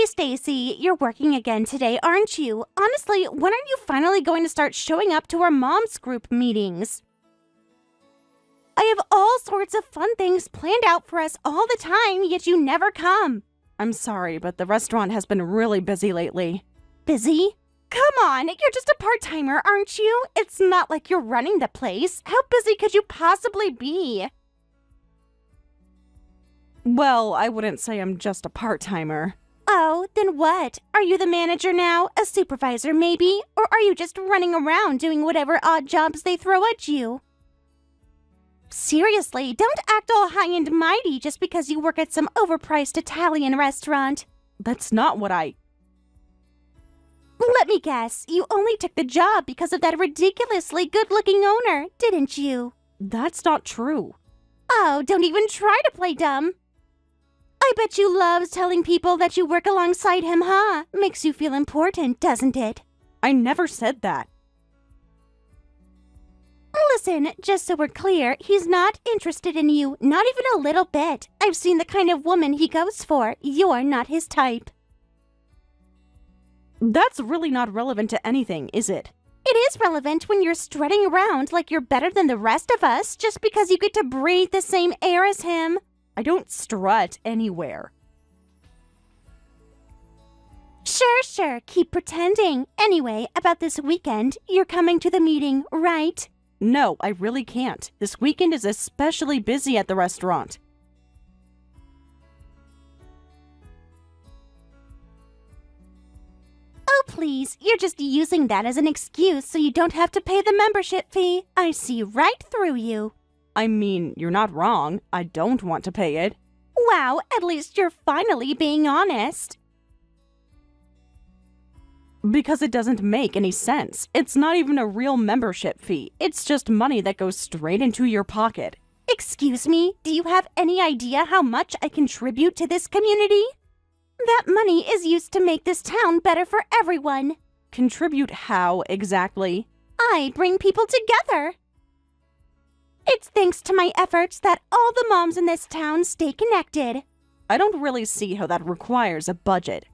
Hey, Stacy, you're working again today, aren't you? Honestly, when are you finally going to start showing up to our mom's group meetings? I have all sorts of fun things planned out for us all the time, yet you never come. I'm sorry, but the restaurant has been really busy lately. Busy? Come on, you're just a part-timer, aren't you? It's not like you're running the place. How busy could you possibly be? Well, I wouldn't say I'm just a part-timer. Oh, then what? Are you the manager now? A supervisor, maybe? Or are you just running around doing whatever odd jobs they throw at you? Seriously, don't act all high and mighty just because you work at some overpriced Italian restaurant. That's not what I... Let me guess, you only took the job because of that ridiculously good-looking owner, didn't you? That's not true. Oh, don't even try to play dumb. I bet you love telling people that you work alongside him, huh? Makes you feel important, doesn't it? I never said that. Listen, just so we're clear, he's not interested in you, not even a little bit. I've seen the kind of woman he goes for. You're not his type. That's really not relevant to anything, is it? It is relevant when you're strutting around like you're better than the rest of us just because you get to breathe the same air as him. I don't strut anywhere. Sure, keep pretending. Anyway, about this weekend, you're coming to the meeting, right? No, I really can't. This weekend is especially busy at the restaurant. Oh, please, you're just using that as an excuse so you don't have to pay the membership fee. I see right through you. I mean, you're not wrong. I don't want to pay it. Wow, at least you're finally being honest. Because it doesn't make any sense. It's not even a real membership fee. It's just money that goes straight into your pocket. Excuse me, do you have any idea how much I contribute to this community? That money is used to make this town better for everyone. Contribute how, exactly? I bring people together. It's thanks to my efforts that all the moms in this town stay connected. I don't really see how that requires a budget.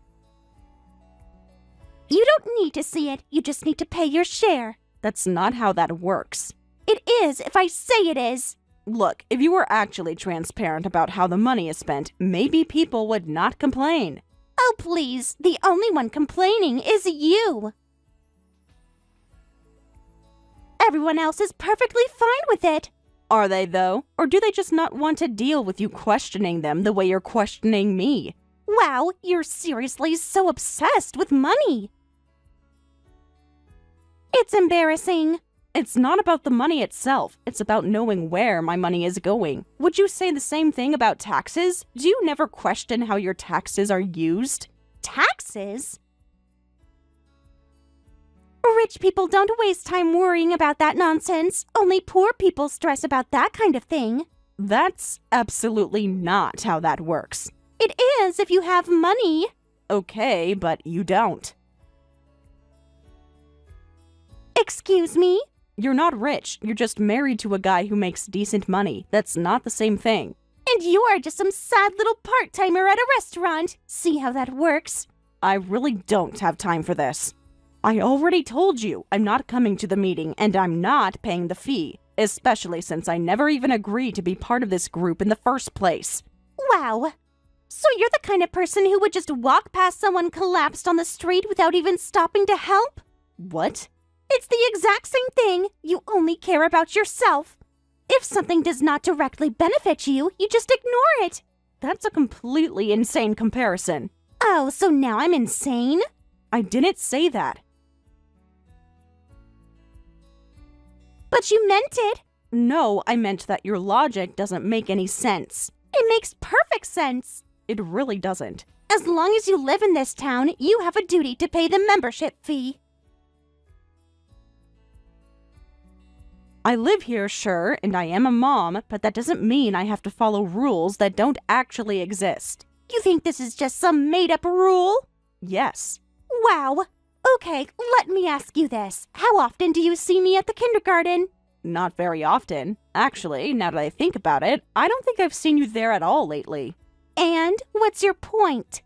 You don't need to see it, you just need to pay your share. That's not how that works. It is if I say it is. Look, if you were actually transparent about how the money is spent, maybe people would not complain. Oh, please, the only one complaining is you. Everyone else is perfectly fine with it. Are they, though? Or do they just not want to deal with you questioning them the way you're questioning me? Wow, you're seriously so obsessed with money. It's embarrassing. It's not about the money itself. It's about knowing where my money is going. Would you say the same thing about taxes? Do you never question how your taxes are used? Taxes? Rich people don't waste time worrying about that nonsense. Only poor people stress about that kind of thing. That's absolutely not how that works. It is if you have money. Okay, but you don't. Excuse me? You're not rich. You're just married to a guy who makes decent money. That's not the same thing. And you are just some sad little part-timer at a restaurant. See how that works? I really don't have time for this. I already told you I'm not coming to the meeting and I'm not paying the fee, especially since I never even agreed to be part of this group in the first place. Wow. So you're the kind of person who would just walk past someone collapsed on the street without even stopping to help? What? It's the exact same thing. You only care about yourself. If something does not directly benefit you, you just ignore it. That's a completely insane comparison. Oh, so now I'm insane? I didn't say that. But you meant it. No, I meant that your logic doesn't make any sense. It makes perfect sense. It really doesn't. As long as you live in this town, you have a duty to pay the membership fee. I live here, sure, and I am a mom, but that doesn't mean I have to follow rules that don't actually exist. You think this is just some made-up rule? Yes. Wow. Okay, let me ask you this. How often do you see me at the kindergarten? Not very often. Actually, now that I think about it, I don't think I've seen you there at all lately. And what's your point?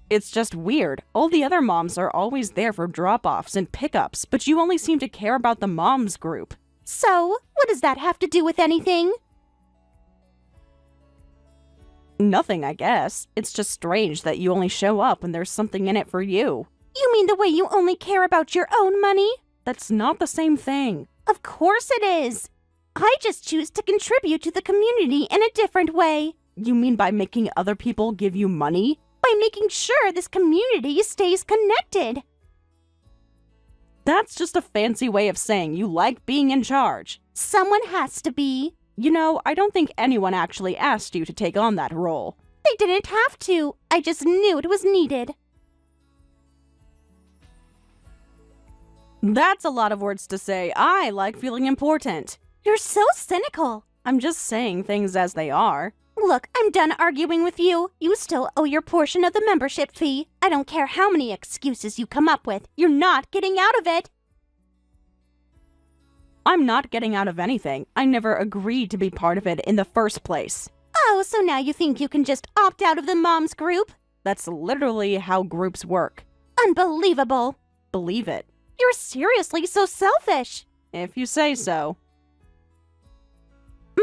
It's just weird. All the other moms are always there for drop-offs and pickups, but you only seem to care about the moms group. So, what does that have to do with anything? Nothing, I guess. It's just strange that you only show up when there's something in it for you. You mean the way you only care about your own money? That's not the same thing. Of course it is. I just choose to contribute to the community in a different way. You mean by making other people give you money? By making sure this community stays connected. That's just a fancy way of saying you like being in charge. Someone has to be. You know, I don't think anyone actually asked you to take on that role. They didn't have to. I just knew it was needed. That's a lot of words to say. I like feeling important. You're so cynical. I'm just saying things as they are. Look, I'm done arguing with you. You still owe your portion of the membership fee. I don't care how many excuses you come up with. You're not getting out of it. I'm not getting out of anything. I never agreed to be part of it in the first place. Oh, so now you think you can just opt out of the moms group? That's literally how groups work. Unbelievable. Believe it. You're seriously so selfish. If you say so.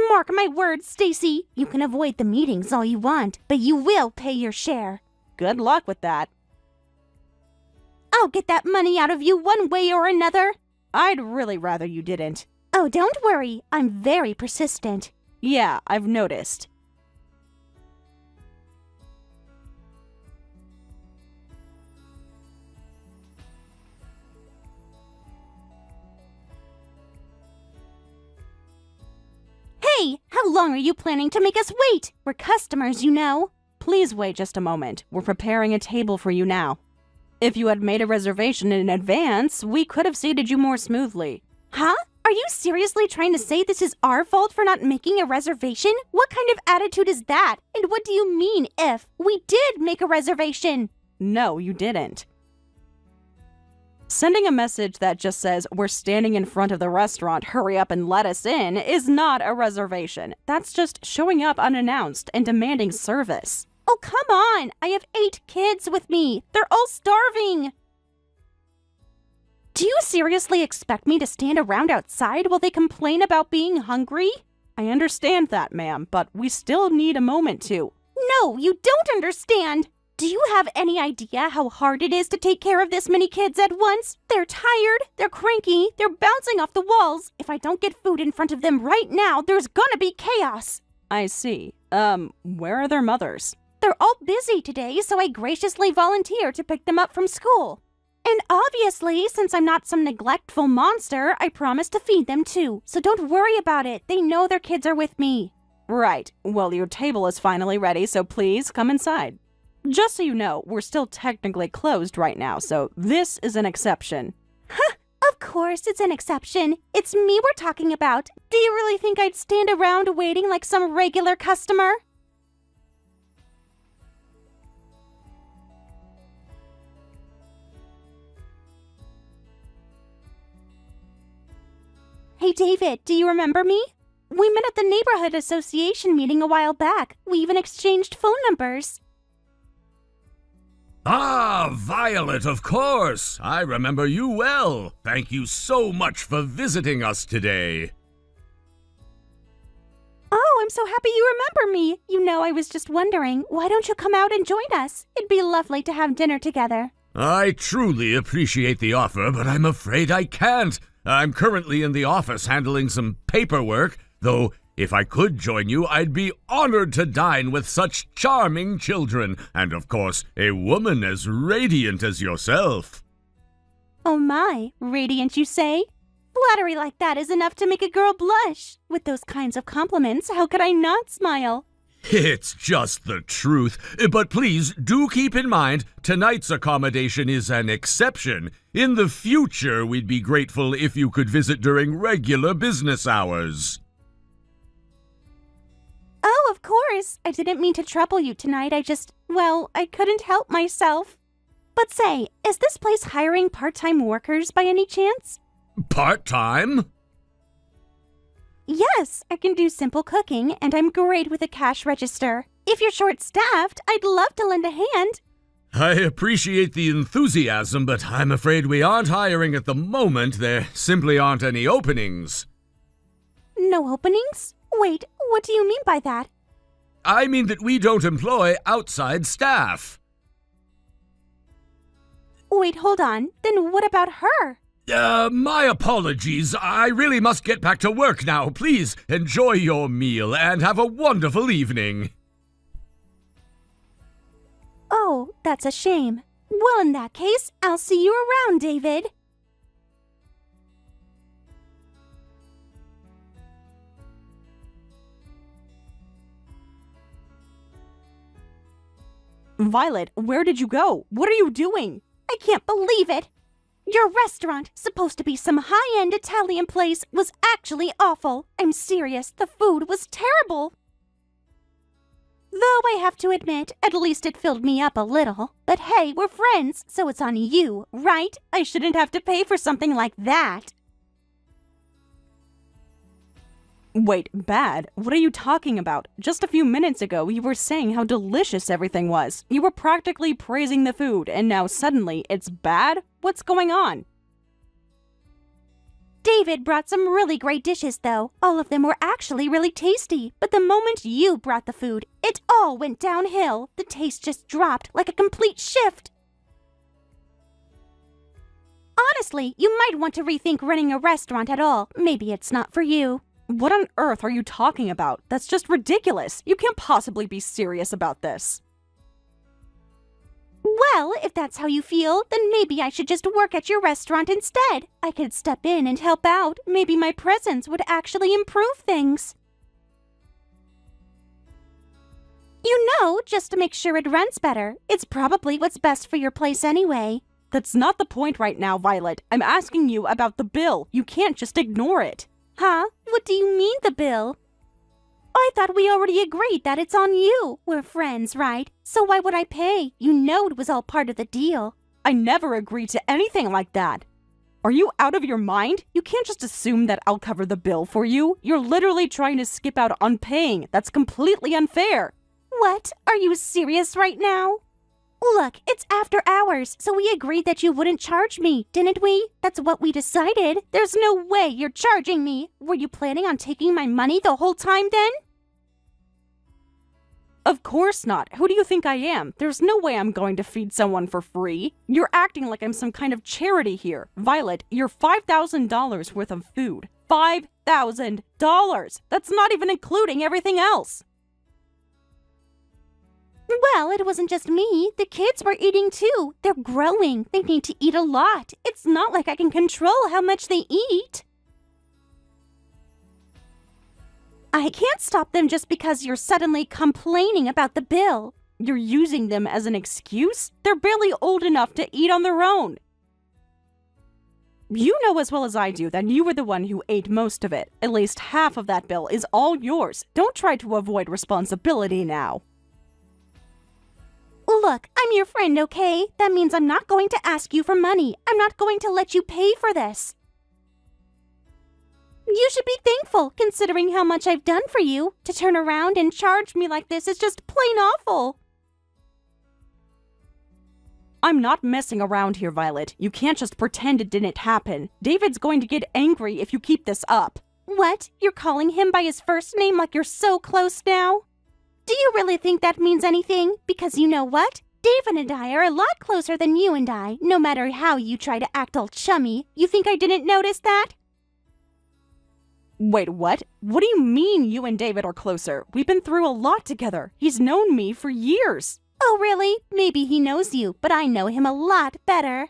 Mark my words, Stacy. You can avoid the meetings all you want, but you will pay your share. Good luck with that. I'll get that money out of you one way or another. I'd really rather you didn't. Oh, don't worry. I'm very persistent. Yeah, I've noticed. Hey, how long are you planning to make us wait? We're customers, you know. Please wait just a moment. We're preparing a table for you now. If you had made a reservation in advance, we could have seated you more smoothly. Huh? Are you seriously trying to say this is our fault for not making a reservation? What kind of attitude is that? And what do you mean if we did make a reservation? No, you didn't. Sending a message that just says, "We're standing in front of the restaurant, hurry up and let us in," is not a reservation. That's just showing up unannounced and demanding service. Oh, come on! I have 8 kids with me. They're all starving. Do you seriously expect me to stand around outside while they complain about being hungry? I understand that, ma'am, but we still need a moment to. No, you don't understand. Do you have any idea how hard it is to take care of this many kids at once? They're tired, they're cranky, they're bouncing off the walls. If I don't get food in front of them right now, there's gonna be chaos. I see. Where are their mothers? They're all busy today, so I graciously volunteer to pick them up from school. And obviously, since I'm not some neglectful monster, I promise to feed them too. So don't worry about it. They know their kids are with me. Right. Well, your table is finally ready, so please come inside. Just so you know, we're still technically closed right now, so this is an exception. Huh, of course it's an exception. It's me we're talking about. Do you really think I'd stand around waiting like some regular customer? Hey David, do you remember me? We met at the neighborhood association meeting a while back. We even exchanged phone numbers. Ah, Violet, of course. I remember you well. Thank you so much for visiting us today. Oh, I'm so happy you remember me. You know, I was just wondering, why don't you come out and join us? It'd be lovely to have dinner together. I truly appreciate the offer, but I'm afraid I can't. I'm currently in the office handling some paperwork, though if I could join you, I'd be honored to dine with such charming children, and of course, a woman as radiant as yourself. Oh my, radiant you say? Flattery like that is enough to make a girl blush. With those kinds of compliments, how could I not smile? It's just the truth, but please do keep in mind, tonight's accommodation is an exception. In the future, we'd be grateful if you could visit during regular business hours. Oh, of course. I didn't mean to trouble you tonight. I couldn't help myself. But say, is this place hiring part-time workers by any chance? Part-time? Yes, I can do simple cooking, and I'm great with a cash register. If you're short-staffed, I'd love to lend a hand. I appreciate the enthusiasm, but I'm afraid we aren't hiring at the moment. There simply aren't any openings. No openings? Wait, what do you mean by that? I mean that we don't employ outside staff. Wait, hold on. Then what about her? My apologies. I really must get back to work now. Please enjoy your meal and have a wonderful evening. Oh, that's a shame. Well, in that case, I'll see you around, David. Violet, where did you go? What are you doing? I can't believe it. Your restaurant, supposed to be some high-end Italian place, was actually awful. I'm serious, the food was terrible. Though I have to admit, at least it filled me up a little. But hey, we're friends, so it's on you, right? I shouldn't have to pay for something like that. Wait, bad? What are you talking about? Just a few minutes ago, you were saying how delicious everything was. You were practically praising the food, and now suddenly it's bad? What's going on? David brought some really great dishes, though. All of them were actually really tasty. But the moment you brought the food, it all went downhill. The taste just dropped like a complete shift. Honestly, you might want to rethink running a restaurant at all. Maybe it's not for you. What on earth are you talking about? That's just ridiculous. You can't possibly be serious about this. Well, if that's how you feel, then maybe I should just work at your restaurant instead. I could step in and help out. Maybe my presence would actually improve things. You know, just to make sure it runs better. It's probably what's best for your place anyway. That's not the point right now, Violet. I'm asking you about the bill. You can't just ignore it. Huh? What do you mean, the bill? I thought we already agreed that it's on you. We're friends, right? So why would I pay? You know it was all part of the deal. I never agreed to anything like that. Are you out of your mind? You can't just assume that I'll cover the bill for you. You're literally trying to skip out on paying. That's completely unfair. What? Are you serious right now? Look, it's after hours, so we agreed that you wouldn't charge me, didn't we? That's what we decided. There's no way you're charging me. Were you planning on taking my money the whole time then? Of course not. Who do you think I am? There's no way I'm going to feed someone for free. You're acting like I'm some kind of charity here. Violet, you're $5,000 worth of food. $5,000! That's not even including everything else. Well, it wasn't just me. The kids were eating too. They're growing. They need to eat a lot. It's not like I can control how much they eat. I can't stop them just because you're suddenly complaining about the bill. You're using them as an excuse? They're barely old enough to eat on their own. You know as well as I do that you were the one who ate most of it. At least half of that bill is all yours. Don't try to avoid responsibility now. Look, I'm your friend, okay? That means I'm not going to ask you for money. I'm not going to let you pay for this. You should be thankful, considering how much I've done for you. To turn around and charge me like this is just plain awful. I'm not messing around here, Violet. You can't just pretend it didn't happen. David's going to get angry if you keep this up. What? You're calling him by his first name like you're so close now? Do you really think that means anything? Because you know what? David and I are a lot closer than you and I, no matter how you try to act all chummy. You think I didn't notice that? Wait, what? What do you mean you and David are closer? We've been through a lot together. He's known me for years. Oh, really? Maybe he knows you, but I know him a lot better.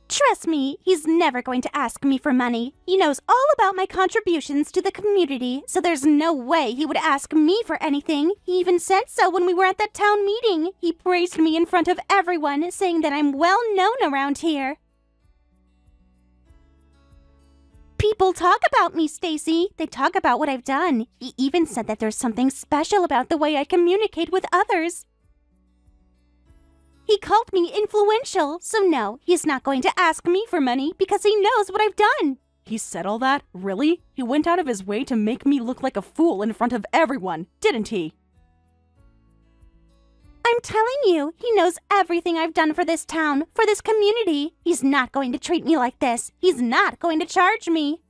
Trust me, he's never going to ask me for money. He knows all about my contributions to the community, so there's no way he would ask me for anything. He even said so when we were at that town meeting. He praised me in front of everyone, saying that I'm well known around here. People talk about me, Stacy. They talk about what I've done. He even said that there's something special about the way I communicate with others. He called me influential, so no, he's not going to ask me for money because he knows what I've done. He said all that? Really? He went out of his way to make me look like a fool in front of everyone, didn't he? I'm telling you, he knows everything I've done for this town, for this community. He's not going to treat me like this. He's not going to charge me.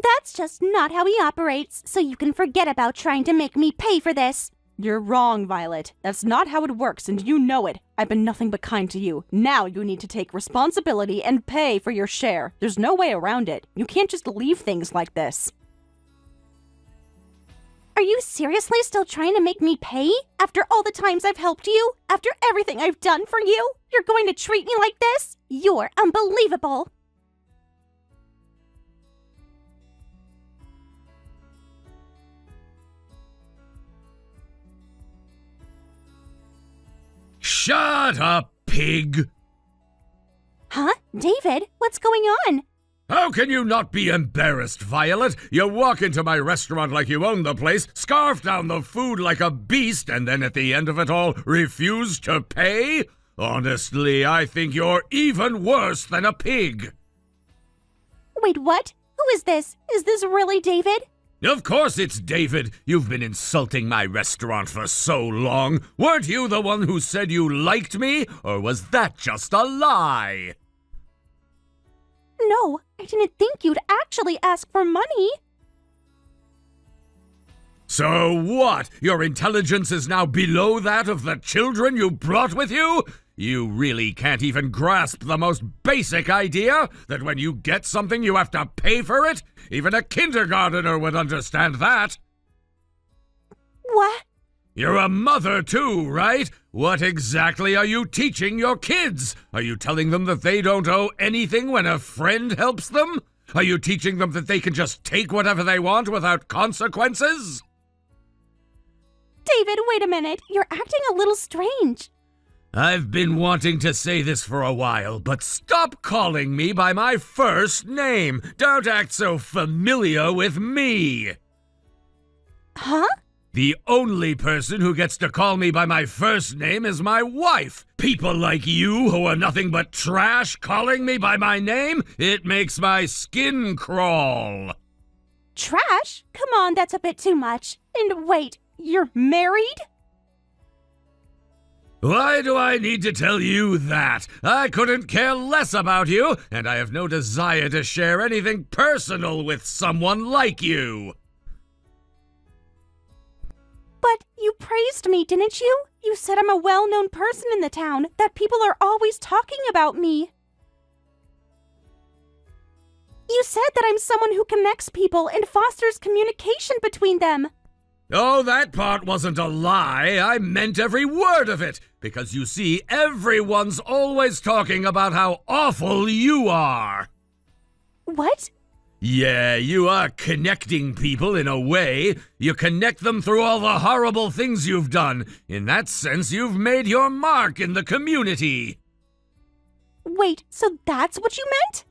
That's just not how he operates, so you can forget about trying to make me pay for this. You're wrong, Violet. That's not how it works, and you know it. I've been nothing but kind to you. Now you need to take responsibility and pay for your share. There's no way around it. You can't just leave things like this. Are you seriously still trying to make me pay? After all the times I've helped you? After everything I've done for you? You're going to treat me like this? You're unbelievable. Shut up, pig! Huh? David, what's going on? How can you not be embarrassed, Violet? You walk into my restaurant like you own the place, scarf down the food like a beast, and then at the end of it all, refuse to pay? Honestly, I think you're even worse than a pig. Wait, what? Who is this? Is this really David? Of course it's David. You've been insulting my restaurant for so long. Weren't you the one who said you liked me, or was that just a lie? No, I didn't think you'd actually ask for money. So what? Your intelligence is now below that of the children you brought with you? You really can't even grasp the most basic idea that when you get something you have to pay for it? Even a kindergartner would understand that. What? You're a mother too, right? What exactly are you teaching your kids? Are you telling them that they don't owe anything when a friend helps them? Are you teaching them that they can just take whatever they want without consequences? David, wait a minute. You're acting a little strange. I've been wanting to say this for a while, but stop calling me by my first name. Don't act so familiar with me. Huh? The only person who gets to call me by my first name is my wife. People like you who are nothing but trash calling me by my name, it makes my skin crawl. Trash? Come on, that's a bit too much. And wait, you're married? Why do I need to tell you that? I couldn't care less about you, and I have no desire to share anything personal with someone like you. But you praised me, didn't you? You said I'm a well-known person in the town, that people are always talking about me. You said that I'm someone who connects people and fosters communication between them. Oh, that part wasn't a lie. I meant every word of it. Because you see, everyone's always talking about how awful you are. What? Yeah, you are connecting people in a way. You connect them through all the horrible things you've done. In that sense, you've made your mark in the community. Wait, so that's what you meant?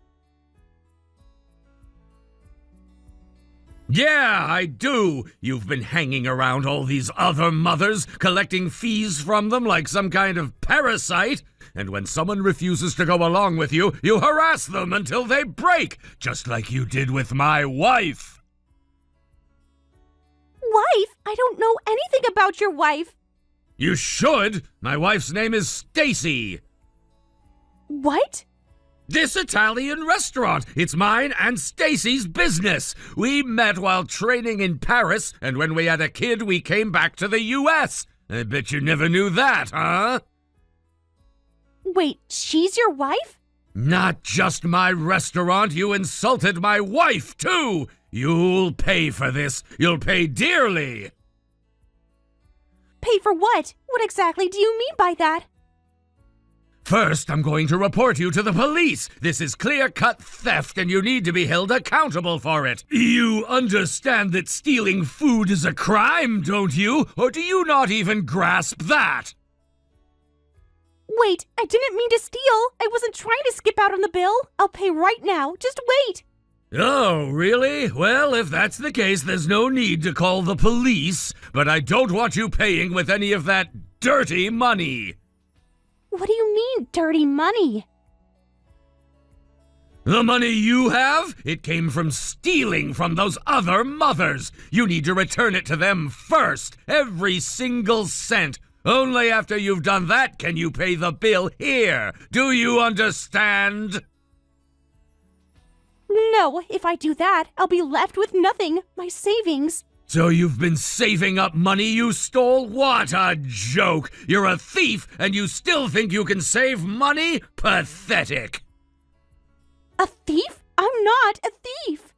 Yeah, I do. You've been hanging around all these other mothers, collecting fees from them like some kind of parasite. And when someone refuses to go along with you, you harass them until they break, just like you did with my wife. Wife? I don't know anything about your wife. You should. My wife's name is Stacy. What? This Italian restaurant. It's mine and Stacy's business. We met while training in Paris, and when we had a kid, we came back to the U.S. I bet you never knew that, huh? Wait, she's your wife? Not just my restaurant, you insulted my wife, too! You'll pay for this. You'll pay dearly. Pay for what? What exactly do you mean by that? First, I'm going to report you to the police. This is clear-cut theft, and you need to be held accountable for it. You understand that stealing food is a crime, don't you? Or do you not even grasp that? Wait, I didn't mean to steal. I wasn't trying to skip out on the bill. I'll pay right now. Just wait. Oh, really? Well, if that's the case, there's no need to call the police. But I don't want you paying with any of that dirty money. What do you mean, dirty money? The money you have? It came from stealing from those other mothers. You need to return it to them first, every single cent. Only after you've done that can you pay the bill here. Do you understand? No, if I do that, I'll be left with nothing. My savings. So you've been saving up money you stole? What a joke! You're a thief and you still think you can save money? Pathetic! A thief? I'm not a thief.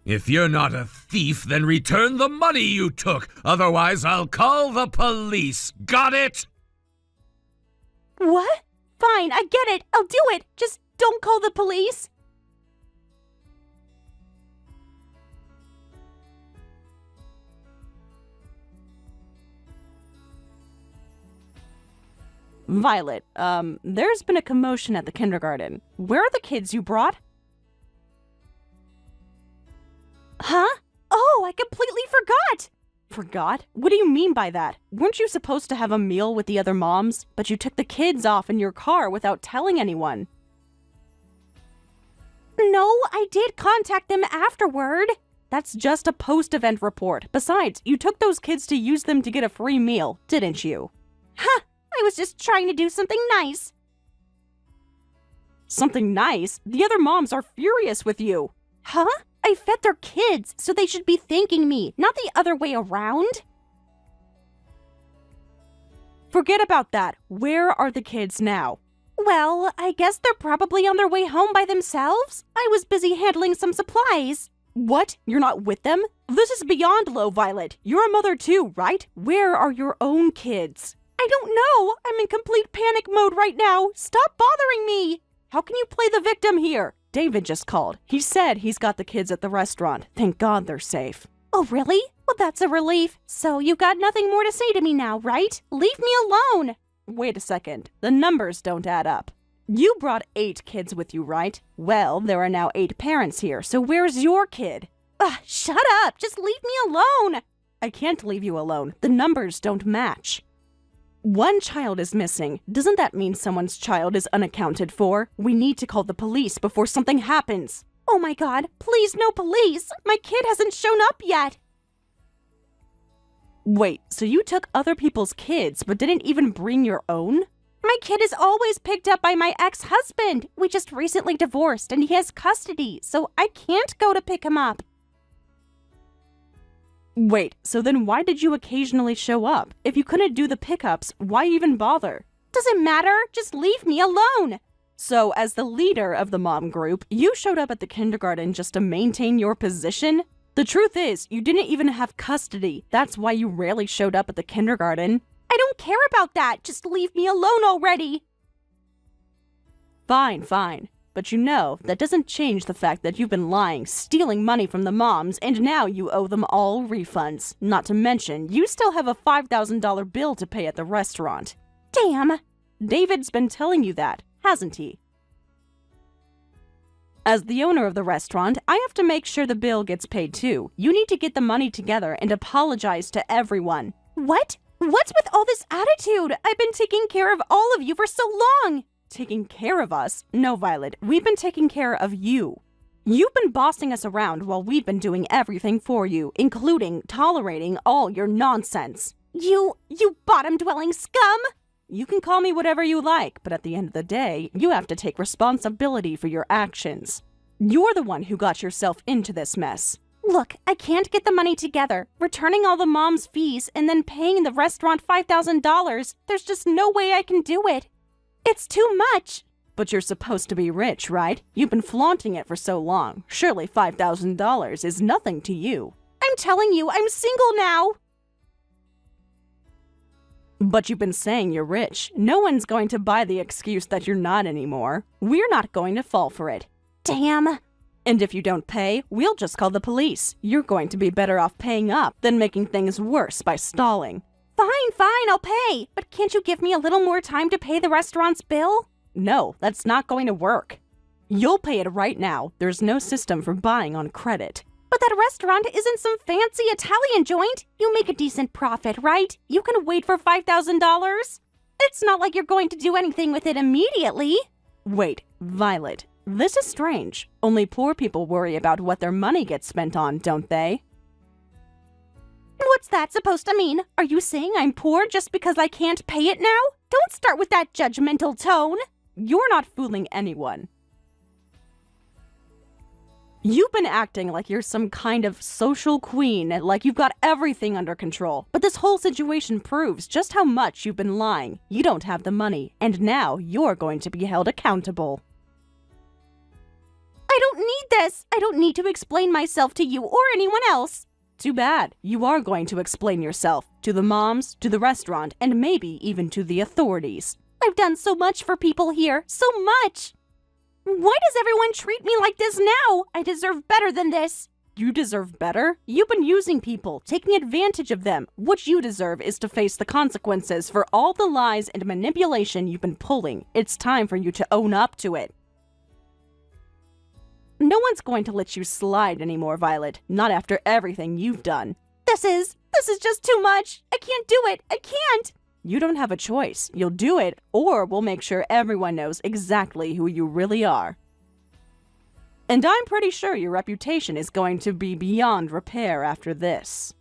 If you're not a thief, then return the money you took. Otherwise, I'll call the police. Got it? What? Fine, I get it. I'll do it. Just don't call the police. Violet, there's been a commotion at the kindergarten. Where are the kids you brought? Huh? Oh, I completely forgot. Forgot? What do you mean by that? Weren't you supposed to have a meal with the other moms? But you took the kids off in your car without telling anyone. No, I did contact them afterward. That's just a post-event report. Besides, you took those kids to use them to get a free meal, didn't you? Huh, I was just trying to do something nice. Something nice? The other moms are furious with you. Huh? I fed their kids, so they should be thanking me, not the other way around. Forget about that. Where are the kids now? Well, I guess they're probably on their way home by themselves. I was busy handling some supplies. What? You're not with them? This is beyond low, Violet. You're a mother too, right? Where are your own kids? I don't know. I'm in complete panic mode right now. Stop bothering me. How can you play the victim here? David just called. He said he's got the kids at the restaurant. Thank God they're safe. Oh, really? Well, that's a relief. So you've got nothing more to say to me now, right? Leave me alone. Wait a second. The numbers don't add up. You brought 8 kids with you, right? Well, there are now 8 parents here, so where's your kid? Ugh, shut up. Just leave me alone. I can't leave you alone. The numbers don't match. One child is missing. Doesn't that mean someone's child is unaccounted for? We need to call the police before something happens. Oh my God, please no police. My kid hasn't shown up yet. Wait, so you took other people's kids but didn't even bring your own? My kid is always picked up by my ex-husband. We just recently divorced and he has custody, so I can't go to pick him up. Wait, so then why did you occasionally show up? If you couldn't do the pickups, why even bother? Doesn't matter, just leave me alone. So, as the leader of the mom group, you showed up at the kindergarten just to maintain your position? The truth is, you didn't even have custody. That's why you rarely showed up at the kindergarten. I don't care about that. Just leave me alone already. Fine, fine. But you know, that doesn't change the fact that you've been lying, stealing money from the moms, and now you owe them all refunds. Not to mention, you still have a $5,000 bill to pay at the restaurant. Damn. David's been telling you that, hasn't he? As the owner of the restaurant, I have to make sure the bill gets paid too. You need to get the money together and apologize to everyone. What? What's with all this attitude? I've been taking care of all of you for so long. Taking care of us? No, Violet, we've been taking care of you. You've been bossing us around while we've been doing everything for you, including tolerating all your nonsense. You bottom-dwelling scum! You can call me whatever you like, but at the end of the day, you have to take responsibility for your actions. You're the one who got yourself into this mess. Look, I can't get the money together. Returning all the mom's fees and then paying the restaurant $5,000, there's just no way I can do it. It's too much. But you're supposed to be rich, right? You've been flaunting it for so long. Surely $5,000 is nothing to you. I'm telling you, I'm single now. But you've been saying you're rich. No one's going to buy the excuse that you're not anymore. We're not going to fall for it. Damn. And if you don't pay, we'll just call the police. You're going to be better off paying up than making things worse by stalling. Fine, I'll pay. But can't you give me a little more time to pay the restaurant's bill? No, that's not going to work. You'll pay it right now. There's no system for buying on credit. But that restaurant isn't some fancy Italian joint. You make a decent profit, right? You can wait for $5,000. It's not like you're going to do anything with it immediately. Wait, Violet, this is strange. Only poor people worry about what their money gets spent on, don't they? What's that supposed to mean? Are you saying I'm poor just because I can't pay it now? Don't start with that judgmental tone. You're not fooling anyone. You've been acting like you're some kind of social queen, like you've got everything under control. But this whole situation proves just how much you've been lying. You don't have the money, and now you're going to be held accountable. I don't need this. I don't need to explain myself to you or anyone else. Too bad. You are going to explain yourself to the moms, to the restaurant, and maybe even to the authorities. I've done so much for people here, so much. Why does everyone treat me like this now? I deserve better than this. You deserve better? You've been using people, taking advantage of them. What you deserve is to face the consequences for all the lies and manipulation you've been pulling. It's time for you to own up to it. No one's going to let you slide anymore, Violet. Not after everything you've done. This is just too much. I can't do it. I can't. You don't have a choice. You'll do it, or we'll make sure everyone knows exactly who you really are. And I'm pretty sure your reputation is going to be beyond repair after this.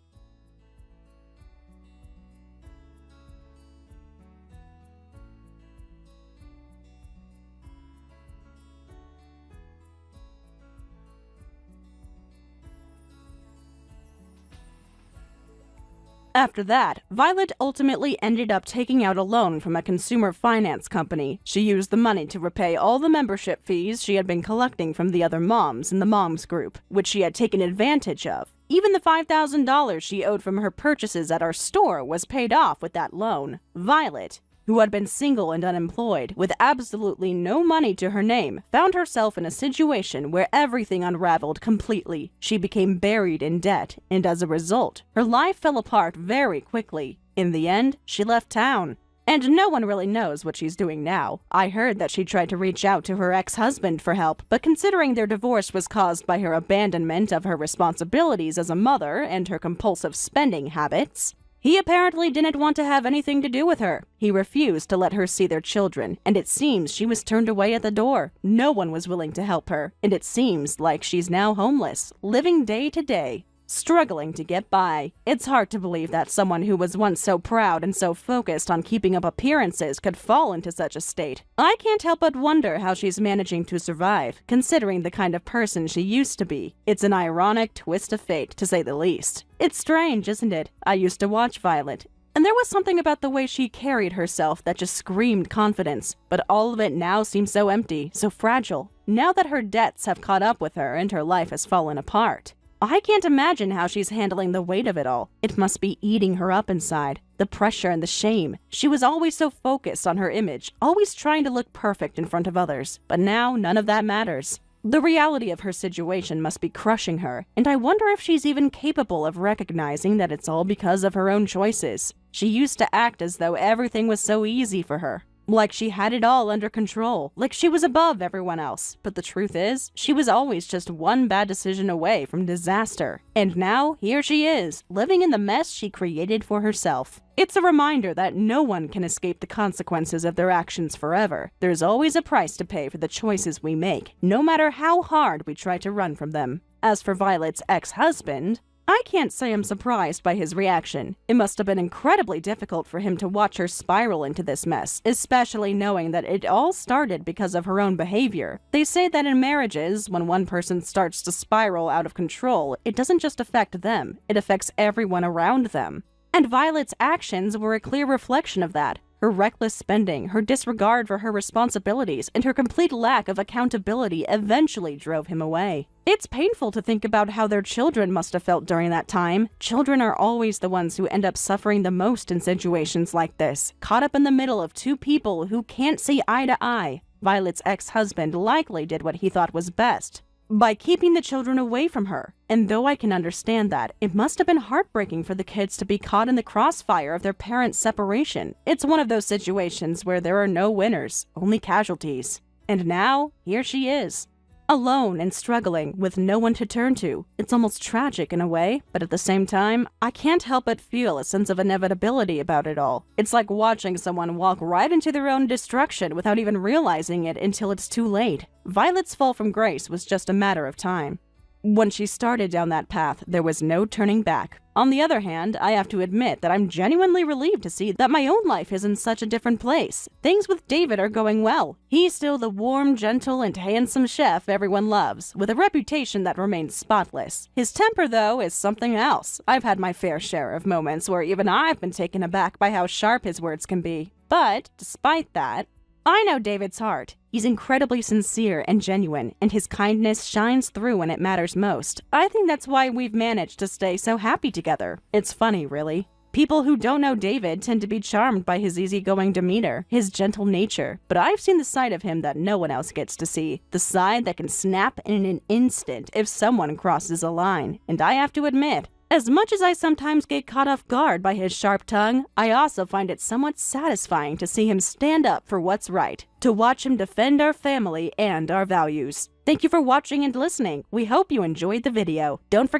After that, Violet ultimately ended up taking out a loan from a consumer finance company. She used the money to repay all the membership fees she had been collecting from the other moms in the moms group, which she had taken advantage of. Even the $5,000 she owed from her purchases at our store was paid off with that loan. Violet, who had been single and unemployed, with absolutely no money to her name, found herself in a situation where everything unraveled completely. She became buried in debt, and as a result, her life fell apart very quickly. In the end, she left town. And no one really knows what she's doing now. I heard that she tried to reach out to her ex-husband for help, but considering their divorce was caused by her abandonment of her responsibilities as a mother and her compulsive spending habits, he apparently didn't want to have anything to do with her. He refused to let her see their children, and it seems she was turned away at the door. No one was willing to help her, and it seems like she's now homeless, living day to day, struggling to get by. It's hard to believe that someone who was once so proud and so focused on keeping up appearances could fall into such a state. I can't help but wonder how she's managing to survive, considering the kind of person she used to be. It's an ironic twist of fate, to say the least. It's strange, isn't it? I used to watch Violet, and there was something about the way she carried herself that just screamed confidence. But all of it now seems so empty, so fragile, now that her debts have caught up with her and her life has fallen apart. I can't imagine how she's handling the weight of it all. It must be eating her up inside. The pressure and the shame. She was always so focused on her image, always trying to look perfect in front of others. But now, none of that matters. The reality of her situation must be crushing her, and I wonder if she's even capable of recognizing that it's all because of her own choices. She used to act as though everything was so easy for her. Like she had it all under control, like she was above everyone else. But the truth is, she was always just one bad decision away from disaster. And now, here she is, living in the mess she created for herself. It's a reminder that no one can escape the consequences of their actions forever. There's always a price to pay for the choices we make, no matter how hard we try to run from them. As for Violet's ex-husband, I can't say I'm surprised by his reaction. It must have been incredibly difficult for him to watch her spiral into this mess, especially knowing that it all started because of her own behavior. They say that in marriages, when one person starts to spiral out of control, it doesn't just affect them, it affects everyone around them. And Violet's actions were a clear reflection of that. Her reckless spending, her disregard for her responsibilities, and her complete lack of accountability eventually drove him away. It's painful to think about how their children must have felt during that time. Children are always the ones who end up suffering the most in situations like this, caught up in the middle of two people who can't see eye to eye. Violet's ex-husband likely did what he thought was best by keeping the children away from her. And though I can understand that, it must have been heartbreaking for the kids to be caught in the crossfire of their parents' separation. It's one of those situations where there are no winners, only casualties. And now, here she is. Alone and struggling with no one to turn to. It's almost tragic in a way, but at the same time, I can't help but feel a sense of inevitability about it all. It's like watching someone walk right into their own destruction without even realizing it until it's too late. Violet's fall from grace was just a matter of time. When she started down that path, there was no turning back. On the other hand, I have to admit that I'm genuinely relieved to see that my own life is in such a different place. Things with David are going well. He's still the warm, gentle, and handsome chef everyone loves, with a reputation that remains spotless. His temper, though, is something else. I've had my fair share of moments where even I've been taken aback by how sharp his words can be. But, despite that, I know David's heart. He's incredibly sincere and genuine, and his kindness shines through when it matters most. I think that's why we've managed to stay so happy together. It's funny, really. People who don't know David tend to be charmed by his easygoing demeanor, his gentle nature, but I've seen the side of him that no one else gets to see. The side that can snap in an instant if someone crosses a line. And I have to admit, as much as I sometimes get caught off guard by his sharp tongue, I also find it somewhat satisfying to see him stand up for what's right, to watch him defend our family and our values. Thank you for watching and listening. We hope you enjoyed the video. Don't forget